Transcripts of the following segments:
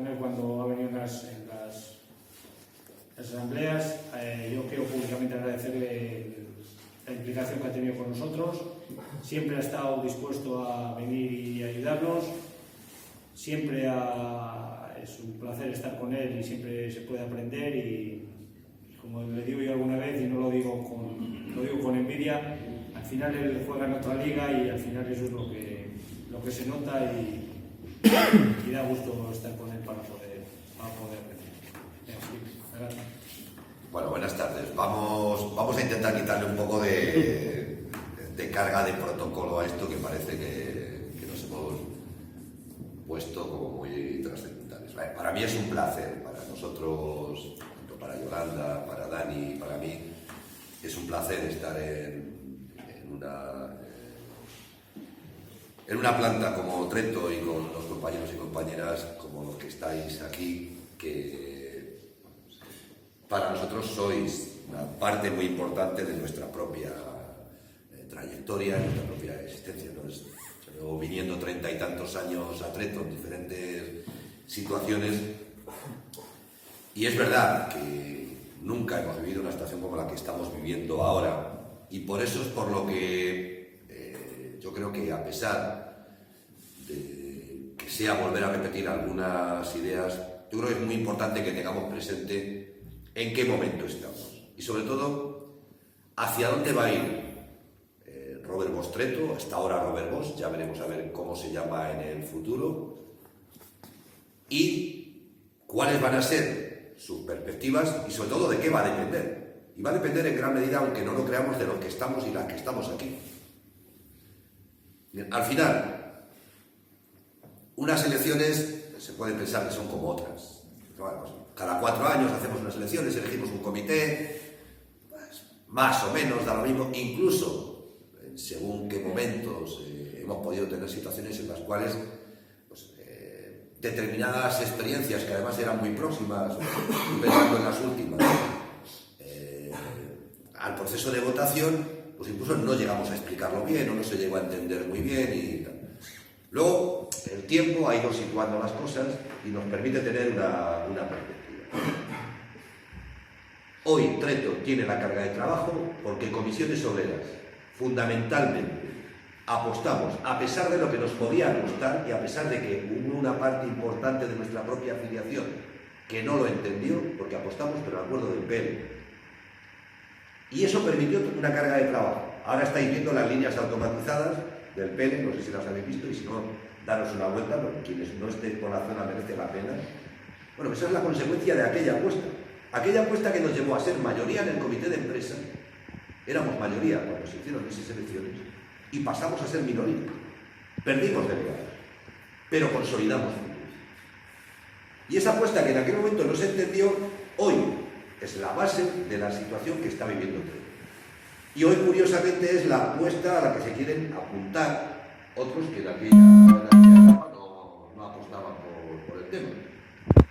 con él cuando ha venido en las asambleas. Yo quiero públicamente agradecerle la implicación que ha tenido con nosotros. Siempre ha estado dispuesto a venir y ayudarnos. Siempre es un placer estar con él y siempre se puede aprender. Y como le digo yo alguna vez, y no lo digo con envidia, al final él juega en otra liga y al final eso es lo que se nota y da gusto estar con él para poder gracias. Bueno, buenas tardes. Vamos a intentar quitarle un poco de carga de protocolo a esto que parece que nos hemos puesto como muy trascendentales. Para mí es un placer, para nosotros, tanto para Yolanda, para Dani, para mí, es un placer estar en una planta como Trento y con los compañeros y compañeras como los que estáis aquí, que para nosotros sois una parte muy importante de nuestra propia trayectoria, de nuestra propia existencia, ¿no? Llevo viniendo 30 y tantos años a Trento en diferentes situaciones y es verdad que nunca hemos vivido una situación como la que estamos viviendo ahora y por eso es por lo que yo creo que a pesar de que sea volver a repetir algunas ideas, yo creo que es muy importante que tengamos presente en qué momento estamos y sobre todo hacia dónde va a ir Robert Bosch Trento, hasta ahora Robert Bosch, ya veremos a ver cómo se llama en el futuro y cuáles van a ser sus perspectivas y sobre todo de qué va a depender. Y va a depender en gran medida, aunque no lo creamos, de los que estamos y las que estamos aquí. Al final, unas elecciones se puede pensar que son como otras. Bueno, pues cada 4 años hacemos unas elecciones, elegimos un comité, pues, más o menos da lo mismo, incluso según qué momentos hemos podido tener situaciones en las cuales pues, determinadas experiencias que además eran muy próximas, pensando en las últimas, al proceso de votación, pues incluso no llegamos a explicarlo bien o no se llegó a entender muy bien y tal. Luego el tiempo ha ido situando las cosas y nos permite tener una perspectiva. Hoy Trento tiene la carga de trabajo porque Comisiones Obreras fundamentalmente apostamos, a pesar de lo que nos podía costar y a pesar de que hubo una parte importante de nuestra propia afiliación que no lo entendió, porque apostamos por el acuerdo del PL. Y eso permitió una carga de trabajo. Ahora estáis viendo las líneas automatizadas del PL, no sé si las habéis visto, y si no, daros una vuelta, porque quienes no estén por la zona merece la pena. Bueno, esa es la consecuencia de aquella apuesta. Aquella apuesta que nos llevó a ser mayoría en el comité de empresa. Éramos mayoría cuando se hicieron esas elecciones y pasamos a ser minoría. Perdimos delegados, pero consolidamos. Y esa apuesta que en aquel momento no se entendió, hoy es la base de la situación que está viviendo Trento. Y hoy, curiosamente, es la apuesta a la que se quieren apuntar otros que en aquella etapa no apostaban por el tema.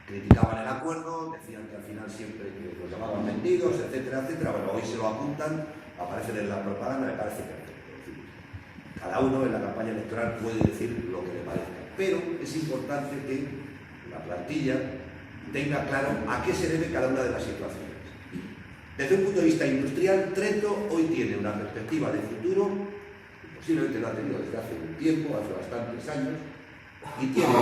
Criticaban el acuerdo, decían que al final siempre los llamaban vendidos, etcétera, etcétera. Bueno, hoy se lo apuntan, aparecen en la propaganda, me parece perfecto. Cada uno en la campaña electoral puede decir lo que le parezca, pero es importante que la plantilla tenga claro a qué se debe cada una de las situaciones. Desde un punto de vista industrial, Trento hoy tiene una perspectiva de futuro, posiblemente lo ha tenido desde hace un tiempo, hace bastantes años, y tiene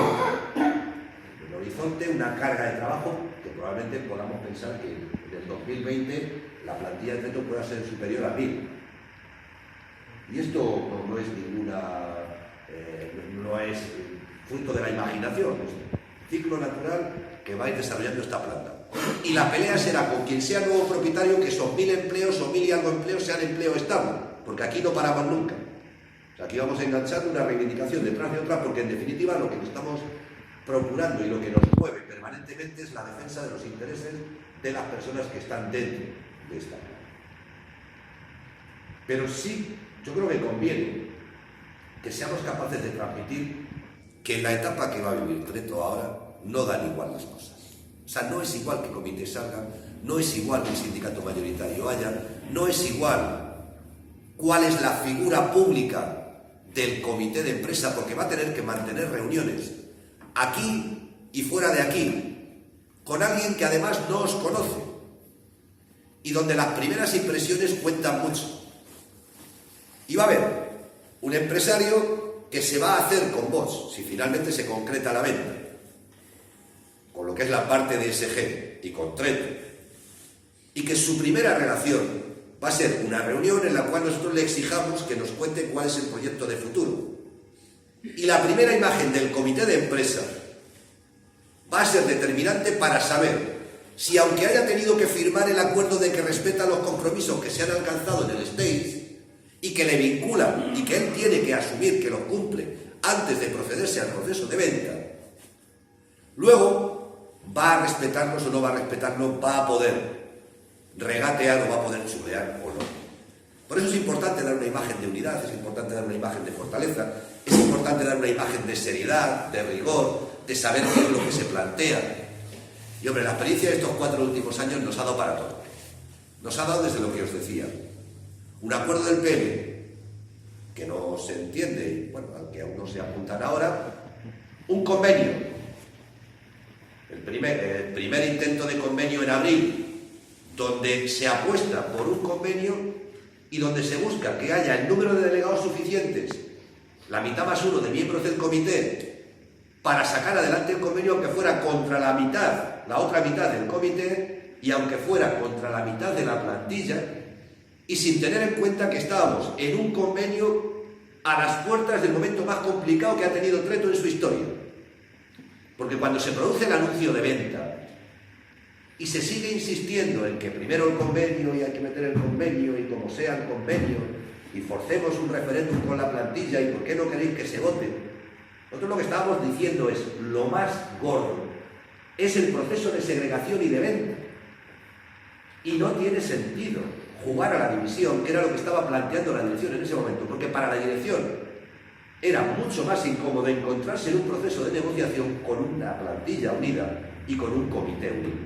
en el horizonte una carga de trabajo que probablemente podamos pensar que en el 2020 la plantilla de Trento pueda ser superior a 1000. Y esto no es no es fruto de la imaginación, es un ciclo natural que va a ir desarrollando esta planta. Y la pelea será con quien sea nuevo propietario, que son 1000 empleos o 1000 y algo empleos sean empleo estable, porque aquí no paramos nunca. O sea, aquí vamos a enganchar una reivindicación detrás de otra, porque en definitiva lo que estamos procurando y lo que nos mueve permanentemente es la defensa de los intereses de las personas que están dentro de esta planta. Pero sí, yo creo que conviene que seamos capaces de transmitir que en la etapa que va a vivir Trento ahora no dan igual las cosas. O sea, no es igual que comités salgan, no es igual que el sindicato mayoritario haya, no es igual cuál es la figura pública del comité de empresa, porque va a tener que mantener reuniones. Aquí y fuera de aquí, con alguien que además no os conoce y donde las primeras impresiones cuentan mucho. Y va a haber un empresario que se va a hacer con vos, si finalmente se concreta la venta, con lo que es la parte de ESG y con Treto, y que su primera relación va a ser una reunión en la cual nosotros le exijamos que nos cuente cuál es el proyecto de futuro. Y la primera imagen del comité de empresa va a ser determinante para saber si, aunque haya tenido que firmar el acuerdo de que respeta los compromisos que se han alcanzado en el States y que le vinculan y que él tiene que asumir que los cumple antes de procederse al proceso de venta, luego va a respetarnos o no va a respetarnos, va a poder regatear o va a poder churrear o no. Por eso es importante dar una imagen de unidad, es importante dar una imagen de fortaleza, es importante dar una imagen de seriedad, de rigor, de saber qué es lo que se plantea. Y hombre, la experiencia de estos 4 últimos años nos ha dado para todo. Nos ha dado desde lo que os decía. Un acuerdo del PN, que no se entiende, bueno, al que aún no se apuntan ahora, un convenio, el primer intento de convenio en abril, donde se apuesta por un convenio y donde se busca que haya el número de delegados suficientes, la mitad más uno de miembros del comité, para sacar adelante el convenio, aunque fuera contra la mitad, la otra mitad del comité, y aunque fuera contra la mitad de la plantilla, y sin tener en cuenta que estábamos en un convenio a las puertas del momento más complicado que ha tenido Treto en su historia. Porque cuando se produce el anuncio de venta y se sigue insistiendo en que primero el convenio y hay que meter el convenio y como sea el convenio y forcemos un referéndum con la plantilla y por qué no queréis que se vote, nosotros lo que estábamos diciendo es lo más gordo es el proceso de segregación y de venta. Y no tiene sentido jugar a la división, que era lo que estaba planteando la dirección en ese momento, porque para la dirección era mucho más incómodo encontrarse en un proceso de negociación con una plantilla unida y con un comité unido.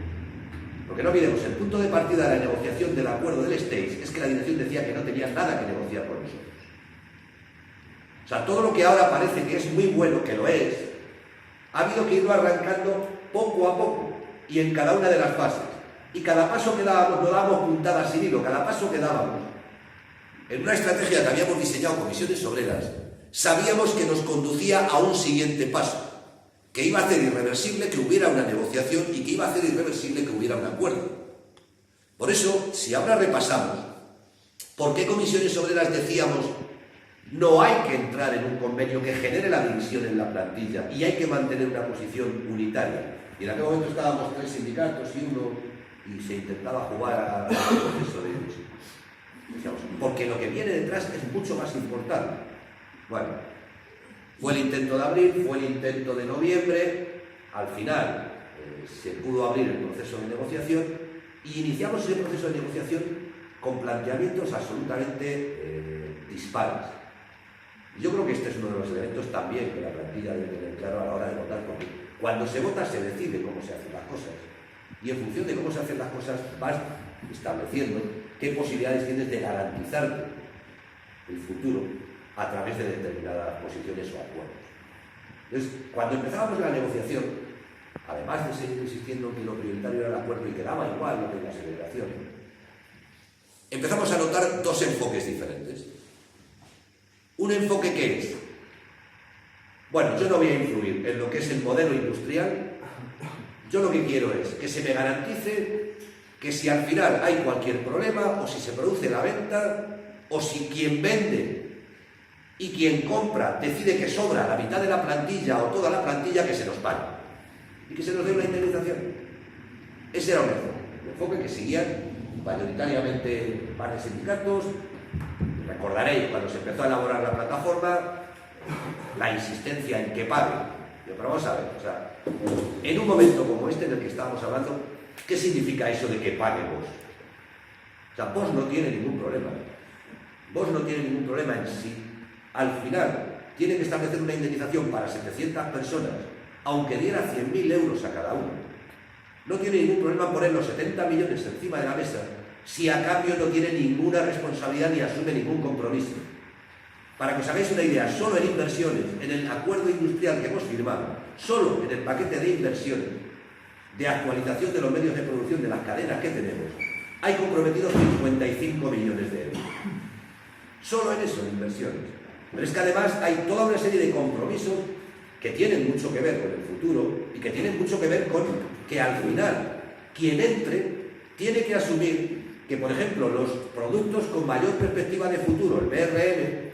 Porque no olvidemos, el punto de partida de la negociación del acuerdo del States es que la dirección decía que no tenía nada que negociar con nosotros. O sea, todo lo que ahora parece que es muy bueno, que lo es, ha habido que irlo arrancando poco a poco y en cada una de las fases. Y cada paso que dábamos, no dábamos puntadas sin hilo, cada paso que dábamos, en una estrategia que habíamos diseñado con Comisiones Obreras, sabíamos que nos conducía a un siguiente paso, que iba a hacer irreversible que hubiera una negociación y que iba a hacer irreversible que hubiera un acuerdo. Por eso, si ahora repasamos por qué Comisiones Obreras decíamos no hay que entrar en un convenio que genere la división en la plantilla y hay que mantener una posición unitaria. Y en aquel momento estábamos 3 sindicatos y uno, y se intentaba jugar al proceso de división. Decíamos, porque lo que viene detrás es mucho más importante. Bueno, fue el intento de abril, fue el intento de noviembre, al final se pudo abrir el proceso de negociación y iniciamos ese proceso de negociación con planteamientos absolutamente dispares. Yo creo que este es uno de los elementos también que la plantilla debe tener claro a la hora de votar, porque cuando se vota se decide cómo se hacen las cosas y en función de cómo se hacen las cosas vas estableciendo qué posibilidades tienes de garantizarte el futuro a través de determinadas posiciones o acuerdos. Entonces, cuando empezábamos la negociación, además de seguir insistiendo en que lo prioritario era el acuerdo y que daba igual lo que la segregación, empezamos a notar 2 enfoques diferentes. Un enfoque que es, bueno, yo no voy a influir en lo que es el modelo industrial, yo lo que quiero es que se me garantice que si al final hay cualquier problema o si se produce la venta o si quien vende y quien compra decide que sobra la mitad de la plantilla o toda la plantilla, que se nos pague y que se nos dé una indemnización. Ese era un enfoque que seguían mayoritariamente varios sindicatos. Recordaréis cuando se empezó a elaborar la plataforma la insistencia en que pague. Pero vamos a ver, o sea, en un momento como este en el que estábamos hablando, ¿qué significa eso de que pague vos? O sea, vos no tiene ningún problema. Vos no tiene ningún problema en sí. Al final, tiene que establecer una indemnización para 700 personas, aunque diera 100.000 euros a cada uno. No tiene ningún problema en poner los 70 millones encima de la mesa si a cambio no tiene ninguna responsabilidad ni asume ningún compromiso. Para que os hagáis una idea, solo en inversiones, en el acuerdo industrial que hemos firmado, solo en el paquete de inversiones, de actualización de los medios de producción de las cadenas que tenemos, hay comprometidos 55 millones de euros. Solo en eso, en inversiones. Pero es que además hay toda una serie de compromisos que tienen mucho que ver con el futuro y que tienen mucho que ver con que al final quien entre tiene que asumir que, por ejemplo, los productos con mayor perspectiva de futuro, el BRM,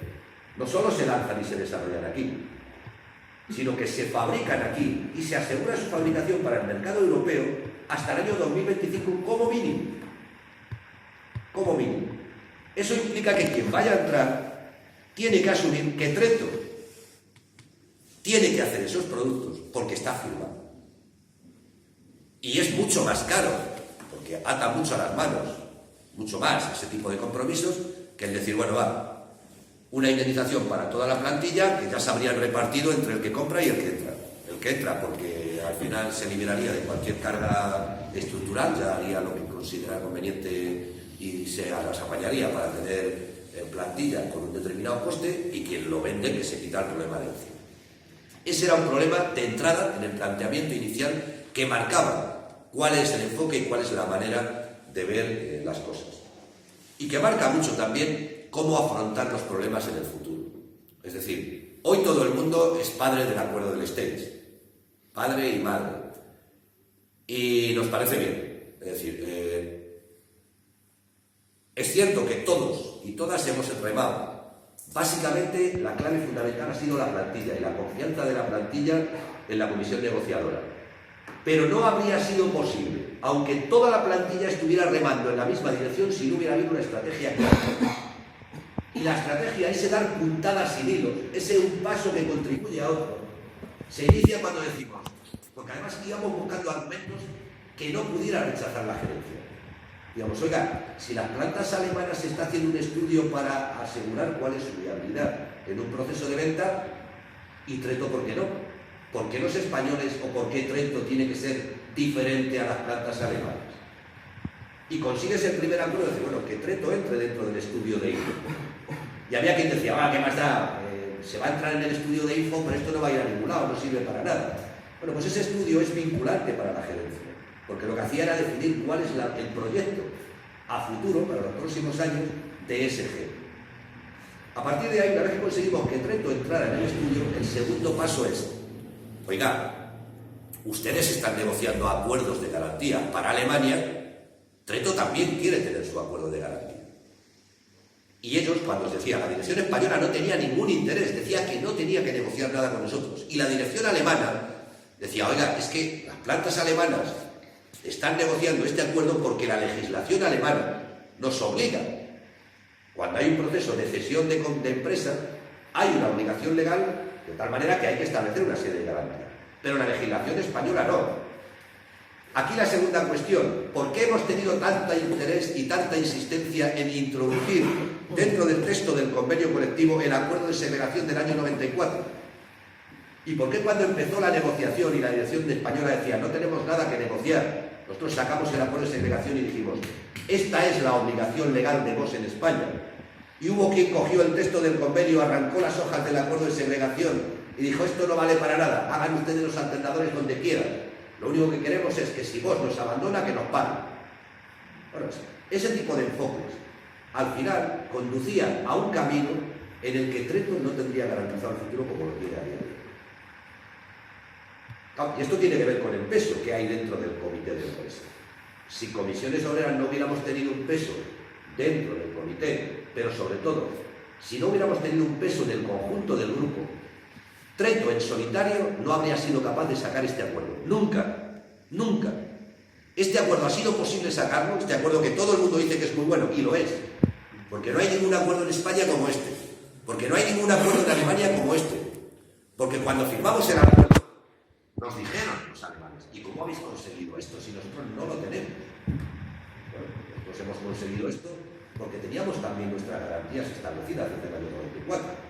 no solo se lanzan y se desarrollan aquí, sino que se fabrican aquí y se asegura su fabricación para el mercado europeo hasta el año 2025 como mínimo. Como mínimo. Eso implica que quien vaya a entrar tiene que asumir que Trento tiene que hacer esos productos porque está firmado. Y es mucho más caro, porque ata mucho a las manos, mucho más ese tipo de compromisos, que el decir, bueno, va, una indemnización para toda la plantilla que ya se habrían repartido entre el que compra y el que entra. El que entra porque al final se liberaría de cualquier carga estructural, ya haría lo que considera conveniente y se las apañaría para tener plantilla con un determinado coste, y quien lo vende que se quita el problema de encima. Ese era un problema de entrada en el planteamiento inicial que marcaba cuál es el enfoque y cuál es la manera de ver las cosas. Y que marca mucho también cómo afrontar los problemas en el futuro. Es decir, hoy todo el mundo es padre del acuerdo del States, padre y madre. Y nos parece bien. Es decir, es cierto que todos y todas hemos remado. Básicamente, la clave fundamental ha sido la plantilla y la confianza de la plantilla en la comisión negociadora. Pero no habría sido posible, aunque toda la plantilla estuviera remando en la misma dirección, si no hubiera habido una estrategia clara. Y la estrategia, ese dar puntadas sin hilos, ese un paso que contribuye a otro, se inicia cuando decimos, porque además íbamos buscando argumentos que no pudiera rechazar la gerencia. Digamos, oiga, si las plantas alemanas se está haciendo un estudio para asegurar cuál es su viabilidad en un proceso de venta, y Trento, ¿por qué no? ¿Por qué los españoles o por qué Trento tiene que ser diferente a las plantas alemanas? Y consigues el primer acuerdo de decir, bueno, que Trento entre dentro del estudio de IFO. Y había quien decía, ¿qué más da? Se va a entrar en el estudio de IFO, pero esto no va a ir a ningún lado, no sirve para nada. Bueno, pues ese estudio es vinculante para la gerencia, porque lo que hacía era definir cuál es el proyecto a futuro, para los próximos años, de ESG. A partir de ahí, una vez que conseguimos que Trento entrara en el estudio, el segundo paso es, oiga, ustedes están negociando acuerdos de garantía para Alemania, Trento también quiere tener su acuerdo de garantía. Y ellos, cuando os decía, la dirección española no tenía ningún interés, decía que no tenía que negociar nada con nosotros. Y la dirección alemana decía, oiga, es que las plantas alemanas están negociando este acuerdo porque la legislación alemana nos obliga. Cuando hay un proceso de cesión de empresa, hay una obligación legal, de tal manera que hay que establecer una serie de garantías. Pero la legislación española no. Aquí la segunda cuestión, ¿por qué hemos tenido tanta interés y tanta insistencia en introducir dentro del texto del convenio colectivo el acuerdo de segregación del año 94? ¿Y por qué cuando empezó la negociación y la dirección española decía no tenemos nada que negociar, nosotros sacamos el acuerdo de segregación y dijimos esta es la obligación legal de vos en España? Y hubo quien cogió el texto del convenio, arrancó las hojas del acuerdo de segregación y dijo esto no vale para nada, hagan ustedes los alternadores donde quieran. Lo único que queremos es que si vos nos abandona, que nos paguen. Bueno, ese tipo de enfoques, al final, conducían a un camino en el que Trento no tendría garantizado el futuro como lo tiene a día de hoy. Y esto tiene que ver con el peso que hay dentro del comité de empresa. Si Comisiones Obreras no hubiéramos tenido un peso dentro del comité, pero sobre todo, si no hubiéramos tenido un peso en el conjunto del grupo, Trento en solitario no habría sido capaz de sacar este acuerdo. Nunca, nunca. Este acuerdo ha sido posible sacarlo, este acuerdo que todo el mundo dice que es muy bueno, y lo es. Porque no hay ningún acuerdo en España como este. Porque no hay ningún acuerdo en Alemania como este. Porque cuando firmamos el acuerdo, nos dijeron los alemanes, ¿y cómo habéis conseguido esto si nosotros no lo tenemos? Bueno, nosotros hemos conseguido esto porque teníamos también nuestras garantías establecidas desde el año 94.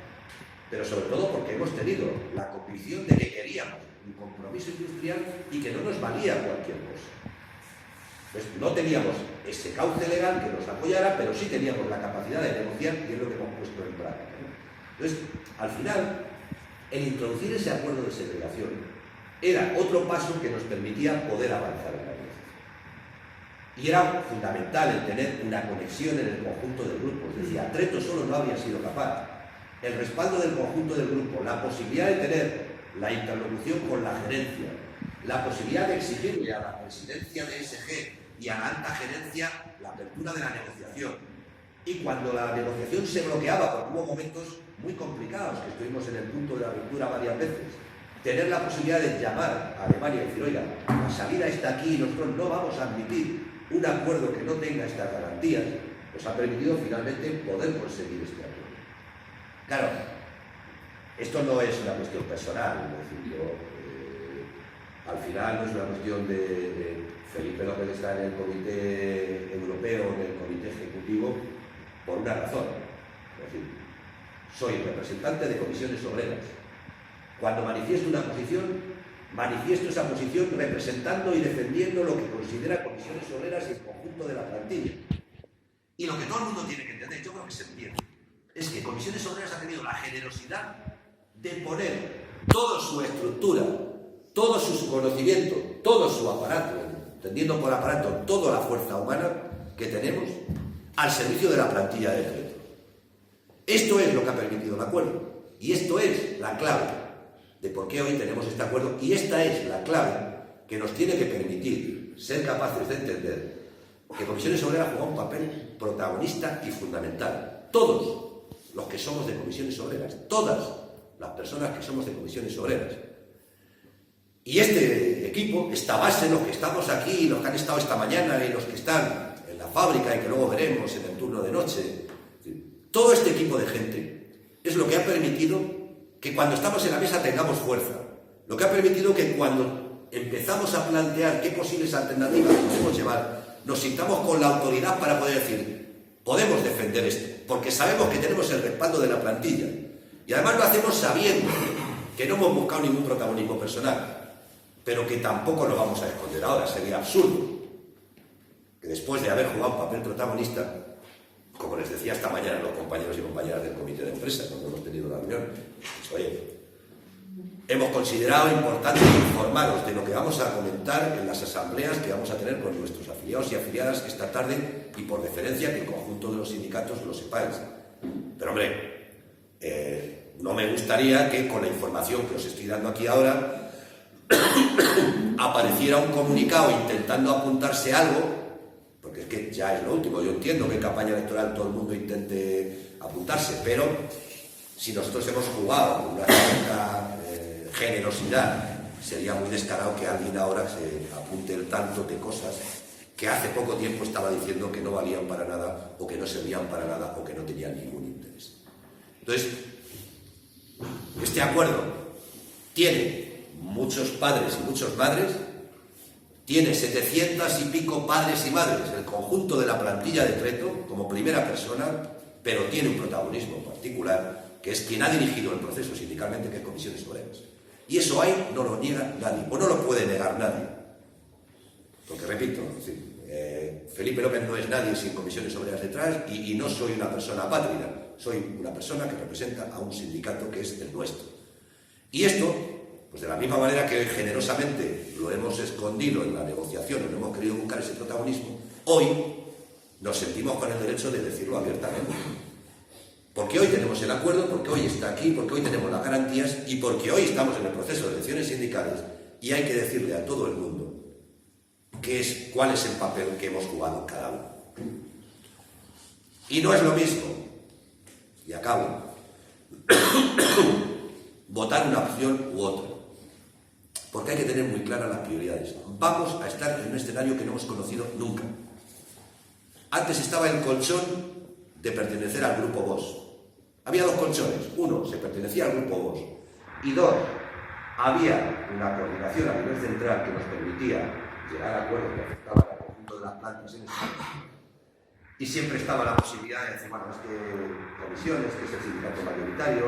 Pero sobre todo porque hemos tenido la convicción de que queríamos un compromiso industrial y que no nos valía cualquier cosa. Pues no teníamos ese cauce legal que nos apoyara, pero sí teníamos la capacidad de negociar y es lo que hemos puesto en práctica. Entonces, al final, el introducir ese acuerdo de segregación era otro paso que nos permitía poder avanzar en la negociación. Y era fundamental el tener una conexión en el conjunto del grupo. Es decir, Atreto solo no habría sido capaz. El respaldo del conjunto del grupo, la posibilidad de tener la interlocución con la gerencia, la posibilidad de exigirle a la presidencia de ESG y a la alta gerencia la apertura de la negociación. Y cuando la negociación se bloqueaba, porque hubo momentos muy complicados, que estuvimos en el punto de la ruptura varias veces, tener la posibilidad de llamar a Alemania y decir, oiga, la salida está aquí y nosotros no vamos a admitir un acuerdo que no tenga estas garantías, nos ha permitido finalmente poder conseguir este acuerdo. Claro, esto no es una cuestión personal, es decir, yo, al final no es una cuestión de Felipe López está en el Comité Europeo, en el Comité Ejecutivo, por una razón. Es decir, soy representante de comisiones obreras. Cuando manifiesto una posición, manifiesto esa posición representando y defendiendo lo que considera comisiones obreras y el conjunto de la plantilla. Y lo que todo el mundo tiene que entender, yo creo que se entiende, es que Comisiones Obreras ha tenido la generosidad de poner toda su estructura, todo su conocimiento, todo su aparato, entendiendo por aparato toda la fuerza humana que tenemos, al servicio de la plantilla de Atreto. Esto es lo que ha permitido el acuerdo. Y esto es la clave de por qué hoy tenemos este acuerdo. Y esta es la clave que nos tiene que permitir ser capaces de entender que Comisiones Obreras juega un papel protagonista y fundamental. Todos los que somos de Comisiones Obreras, todas las personas que somos de Comisiones Obreras. Y este equipo, esta base, los que estamos aquí, los que han estado esta mañana y los que están en la fábrica y que luego veremos en el turno de noche, todo este equipo de gente es lo que ha permitido que cuando estamos en la mesa tengamos fuerza, lo que ha permitido que cuando empezamos a plantear qué posibles alternativas podemos llevar, nos sintamos con la autoridad para poder decir, podemos defender esto, porque sabemos que tenemos el respaldo de la plantilla. Y además lo hacemos sabiendo que no hemos buscado ningún protagonismo personal, pero que tampoco nos vamos a esconder ahora. Sería absurdo que después de haber jugado un papel protagonista, como les decía esta mañana a los compañeros y compañeras del comité de empresa cuando hemos tenido la reunión, pues, oye, hemos considerado importante informaros de lo que vamos a comentar en las asambleas que vamos a tener con nuestros afiliados y afiliadas esta tarde, y por deferencia que el conjunto de los sindicatos lo sepáis. Pero hombre, no me gustaría que con la información que os estoy dando aquí ahora apareciera un comunicado intentando apuntarse algo, porque es que ya es lo último. Yo entiendo que en campaña electoral todo el mundo intente apuntarse, pero si nosotros hemos jugado con una cierta generosidad, sería muy descarado que alguien ahora se apunte el tanto de cosas que hace poco tiempo estaba diciendo que no valían para nada, o que no servían para nada, o que no tenían ningún interés. Entonces, este acuerdo tiene muchos padres y muchas madres, tiene 700 y pico padres y madres, el conjunto de la plantilla de Atreto como primera persona, pero tiene un protagonismo particular, que es quien ha dirigido el proceso sindicalmente, que es Comisiones Obreras. Y eso ahí no lo niega nadie, o no lo puede negar nadie. Porque repito, es decir, Felipe López no es nadie sin Comisiones Obreras detrás, y no soy una persona apátrida, soy una persona que representa a un sindicato que es el nuestro. Y esto, pues de la misma manera que generosamente lo hemos escondido en la negociación, o no hemos querido buscar ese protagonismo, hoy nos sentimos con el derecho de decirlo abiertamente. Porque hoy tenemos el acuerdo, porque hoy está aquí, porque hoy tenemos las garantías, y porque hoy estamos en el proceso de elecciones sindicales, y hay que decirle a todo el mundo cuál es el papel que hemos jugado cada uno. Y no es lo mismo, y acabo, votar una opción u otra, porque hay que tener muy claras las prioridades. Vamos a estar en un escenario que no hemos conocido nunca. Antes estaba el colchón de pertenecer al Grupo Bosch. Había dos colchones. Uno, se pertenecía al Grupo Bosch. Y dos, había una coordinación a nivel central que nos permitía llegar a acuerdos que afectaban al conjunto de las plantas en España. Y siempre estaba la posibilidad de decir, bueno, es que Comisiones, que es el sindicato mayoritario,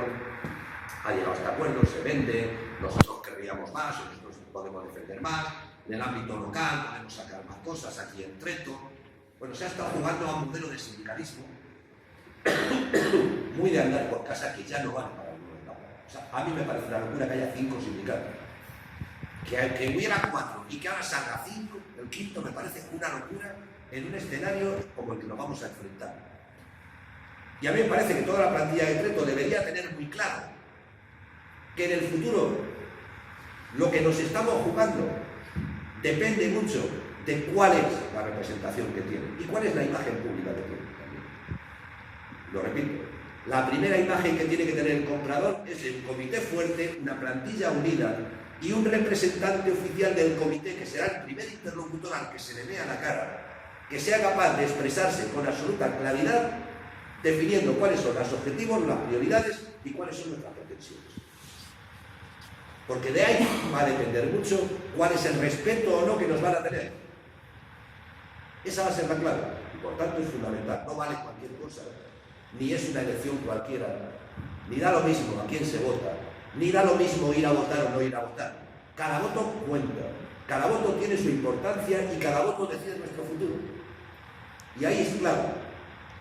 ha llegado a este acuerdo, se vende, nosotros querríamos más, o nosotros podemos defender más, en el ámbito local podemos sacar más cosas, aquí en Atreto. Bueno, se ha estado jugando a un modelo de sindicalismo muy de andar por casa, que ya no vale para el mundo. O sea, a mí me parece una locura que haya 5 sindicatos. que hubiera 4 y que ahora salga 5, el quinto me parece una locura en un escenario como el que nos vamos a enfrentar. Y a mí me parece que toda la plantilla de Treto debería tener muy claro que en el futuro lo que nos estamos jugando depende mucho de cuál es la representación que tiene y cuál es la imagen pública que tiene también. Lo repito, la primera imagen que tiene que tener el comprador es un comité fuerte, una plantilla unida y un representante oficial del comité que será el primer interlocutor al que se le vea la cara, que sea capaz de expresarse con absoluta claridad, definiendo cuáles son los objetivos, las prioridades y cuáles son nuestras pretensiones. Porque de ahí va a depender mucho cuál es el respeto o no que nos van a tener. Esa va a ser la clave, y por tanto es fundamental. No vale cualquier cosa, ni es una elección cualquiera, ni da lo mismo a quién se vota, ni da lo mismo ir a votar o no ir a votar. Cada voto cuenta, cada voto tiene su importancia y cada voto decide nuestro futuro. Y ahí es clave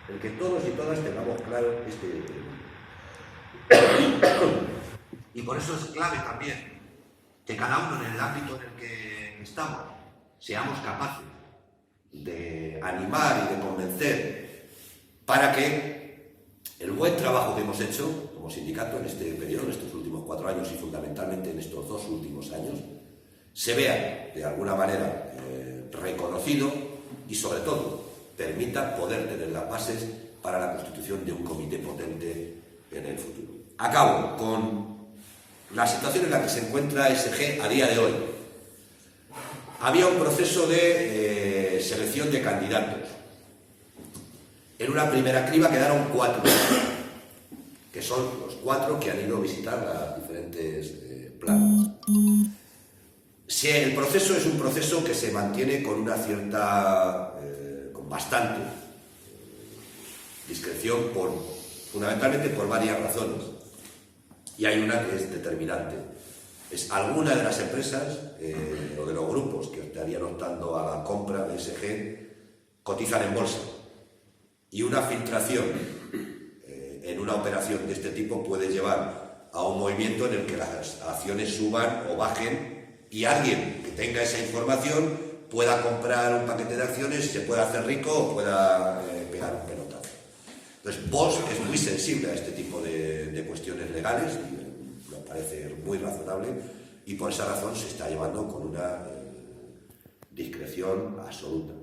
el que todos y todas tengamos claro este y por eso es clave también que cada uno en el ámbito en el que estamos seamos capaces de animar y de convencer para que el buen trabajo que hemos hecho como sindicato en este periodo, en estos últimos 4 años y fundamentalmente en estos 2 últimos años, se vea de alguna manera reconocido y sobre todo permita poder tener las bases para la constitución de un comité potente en el futuro. Acabo con la situación en la que se encuentra SG a día de hoy. Había un proceso de selección de candidatos. En una primera criba quedaron 4, que son los 4 que han ido a visitar las diferentes planas. El proceso es un proceso que se mantiene con una cierta, con bastante discreción, fundamentalmente por varias razones. Y hay una que es determinante. Es alguna de las empresas o de los grupos que estarían optando a la compra de SG cotizan en bolsa. Y una filtración en una operación de este tipo puede llevar a un movimiento en el que las acciones suban o bajen y alguien que tenga esa información pueda comprar un paquete de acciones, se pueda hacer rico o pueda pegar un pelotazo. Entonces, Bosch es muy sensible a este tipo de cuestiones legales, y me parece muy razonable, y por esa razón se está llevando con una discreción absoluta.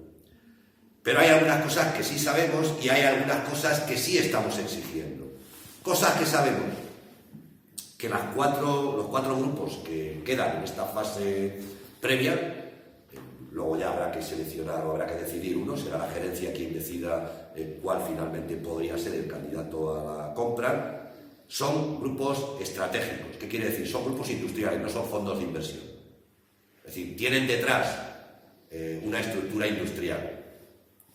Pero hay algunas cosas que sí sabemos y hay algunas cosas que sí estamos exigiendo. Cosas que sabemos, que los 4 grupos que quedan en esta fase previa, luego ya habrá que seleccionar o habrá que decidir uno, será la gerencia quien decida cuál finalmente podría ser el candidato a la compra. Son grupos estratégicos. ¿Qué quiere decir? Son grupos industriales, no son fondos de inversión. Es decir, tienen detrás una estructura industrial.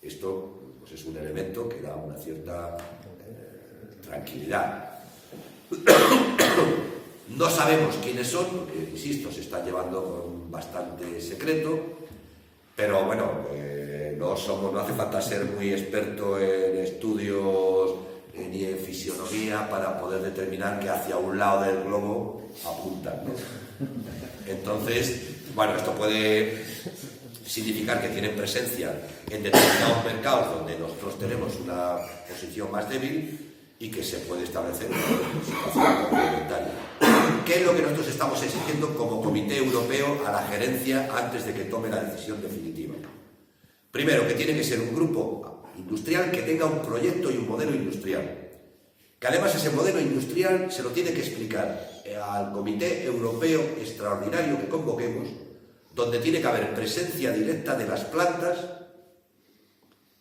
Esto pues, es un elemento que da una cierta tranquilidad. No sabemos quiénes son, porque, insisto, se están llevando con bastante secreto, pero bueno, no hace falta ser muy experto en estudios ni en fisionomía para poder determinar que hacia un lado del globo apuntan, ¿no? Entonces, bueno, esto puede significar que tienen presencia en determinados mercados donde nosotros tenemos una posición más débil y que se puede establecer una situación complementaria. ¿Qué es lo que nosotros estamos exigiendo como Comité Europeo a la gerencia antes de que tome la decisión definitiva? Primero, que tiene que ser un grupo industrial que tenga un proyecto y un modelo industrial. Que además ese modelo industrial se lo tiene que explicar al Comité Europeo Extraordinario que convoquemos, donde tiene que haber presencia directa de las plantas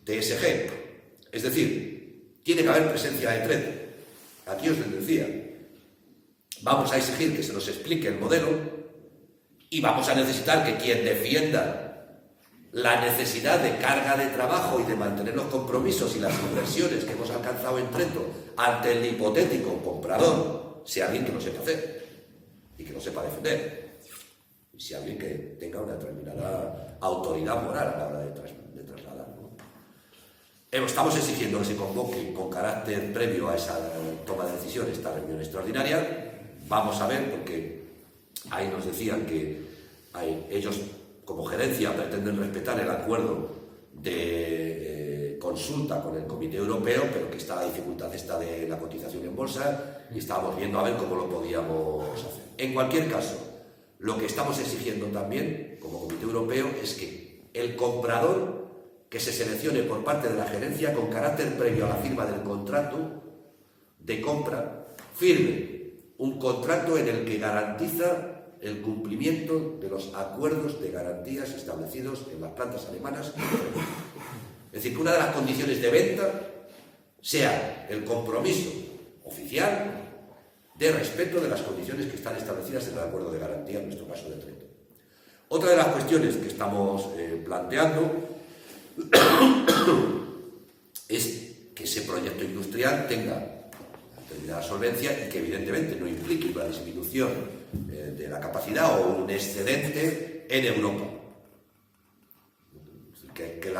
de SG. Es decir, tiene que haber presencia de Treto. Aquí os les decía, vamos a exigir que se nos explique el modelo y vamos a necesitar que quien defienda la necesidad de carga de trabajo y de mantener los compromisos y las inversiones que hemos alcanzado en Treto ante el hipotético comprador sea alguien que lo sepa hacer y que lo sepa defender. Y sea alguien que tenga una determinada autoridad moral a la hora de trasladarlo. Estamos exigiendo que se convoque con carácter previo a esa toma de decisión esta reunión extraordinaria. Vamos a ver, porque ahí nos decían que Ellos, como gerencia, pretenden respetar el acuerdo de consulta con el Comité Europeo, pero que está la dificultad esta de la cotización en bolsa y estábamos viendo a ver cómo lo podíamos hacer. En cualquier caso, lo que estamos exigiendo también, como Comité Europeo, es que el comprador que se seleccione por parte de la gerencia con carácter previo a la firma del contrato de compra, firme un contrato en el que garantiza el cumplimiento de los acuerdos de garantías establecidos en las plantas alemanas. Es decir, que una de las condiciones de venta sea el compromiso oficial de respeto de las condiciones que están establecidas en el acuerdo de garantía, en nuestro caso de Trento. Otra de las cuestiones que estamos planteando es que ese proyecto industrial tenga determinada solvencia y que evidentemente no implique una disminución de la capacidad o un excedente en Europa. Que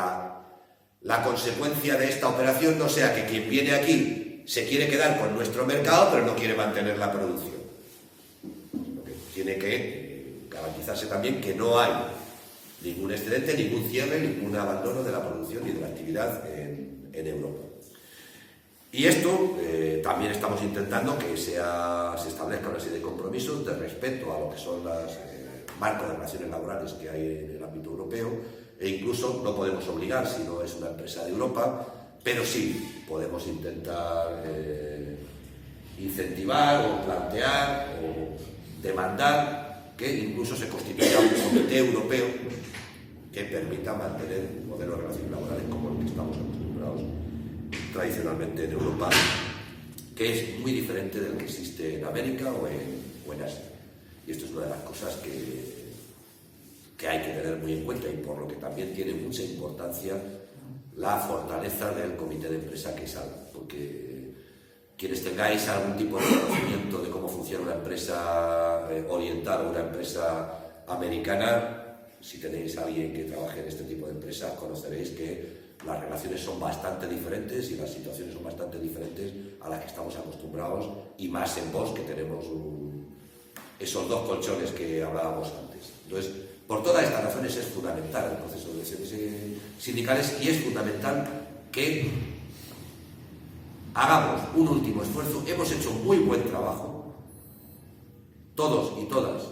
la consecuencia de esta operación no sea que quien viene aquí se quiere quedar con nuestro mercado pero no quiere mantener la producción. Tiene que garantizarse también que no hay ningún excedente, ningún cierre, ningún abandono de la producción y de la actividad en Europa. Y esto también estamos intentando que se establezca una serie de compromisos de respeto a lo que son los marcos de relaciones laborales que hay en el ámbito europeo, e incluso no podemos obligar si no es una empresa de Europa, pero sí podemos intentar incentivar o plantear o demandar que incluso se constituya un comité europeo que permita mantener un modelo de relaciones laborales como el que estamos acostumbrados tradicionalmente en Europa, que es muy diferente del que existe en América o en Asia. Y esto es una de las cosas que hay que tener muy en cuenta y por lo que también tiene mucha importancia la fortaleza del comité de empresa que salga, porque quienes tengáis algún tipo de conocimiento de cómo funciona una empresa oriental o una empresa americana, si tenéis a alguien que trabaje en este tipo de empresas, conoceréis que las relaciones son bastante diferentes y las situaciones son bastante diferentes a las que estamos acostumbrados, y más en vos, que tenemos esos dos colchones que hablábamos antes. Entonces, por todas estas razones es fundamental el proceso de elecciones sindicales y es fundamental que hagamos un último esfuerzo. Hemos hecho muy buen trabajo, todos y todas,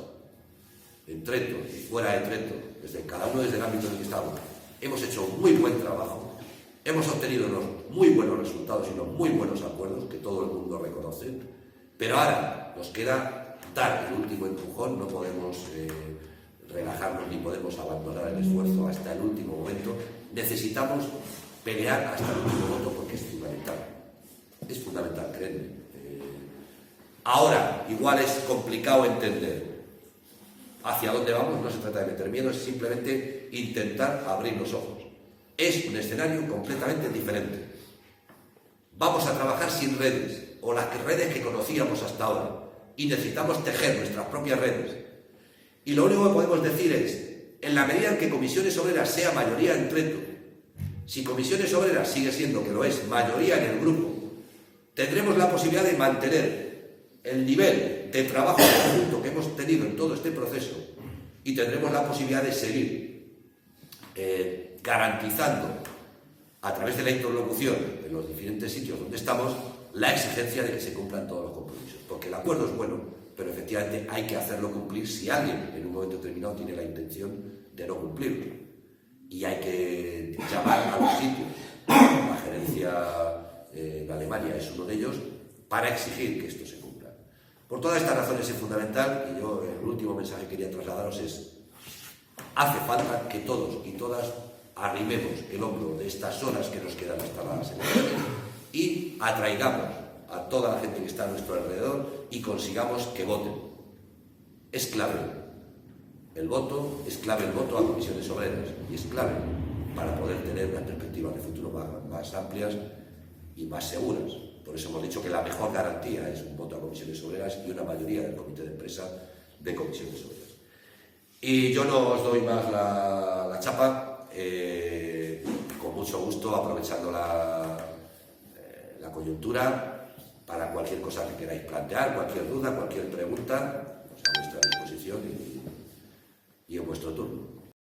en Trento y fuera de Trento, cada uno desde el ámbito en el que estamos. Hemos hecho un muy buen trabajo, hemos obtenido unos muy buenos resultados y unos muy buenos acuerdos que todo el mundo reconoce, pero ahora nos queda dar el último empujón. No podemos relajarnos ni podemos abandonar el esfuerzo hasta el último momento. Necesitamos pelear hasta el último voto porque es fundamental. Es fundamental, créanme. Ahora, igual es complicado entender hacia dónde vamos, no se trata de meter miedo, es simplemente intentar abrir los ojos. Es un escenario completamente diferente. Vamos a trabajar sin redes, o las redes que conocíamos hasta ahora, y necesitamos tejer nuestras propias redes. Y lo único que podemos decir es, en la medida en que Comisiones Obreras sea mayoría en Trento, si Comisiones Obreras sigue siendo, que lo es, mayoría en el grupo, tendremos la posibilidad de mantener el nivel de trabajo conjunto que hemos tenido en todo este proceso y tendremos la posibilidad de seguir garantizando a través de la interlocución en los diferentes sitios donde estamos la exigencia de que se cumplan todos los compromisos, porque el acuerdo es bueno, pero efectivamente hay que hacerlo cumplir si alguien en un momento determinado tiene la intención de no cumplirlo, y hay que llamar a los sitios. La gerencia en Alemania es uno de ellos para exigir que esto se cumpla. Por todas estas razones es fundamental, y yo el último mensaje que quería trasladaros es: hace falta que todos y todas arrimemos el hombro de estas horas que nos quedan hasta las elecciones y atraigamos a toda la gente que está a nuestro alrededor y consigamos que voten. Es clave el voto, es clave el voto a Comisiones Obreras y es clave para poder tener unas perspectivas de futuro más amplias y más seguras. Por eso hemos dicho que la mejor garantía es un voto a Comisiones Obreras y una mayoría del comité de empresa de Comisiones Obreras. Y yo no os doy más la chapa, con mucho gusto, aprovechando la coyuntura, para cualquier cosa que queráis plantear, cualquier duda, cualquier pregunta, pues a vuestra disposición Y en vuestro turno.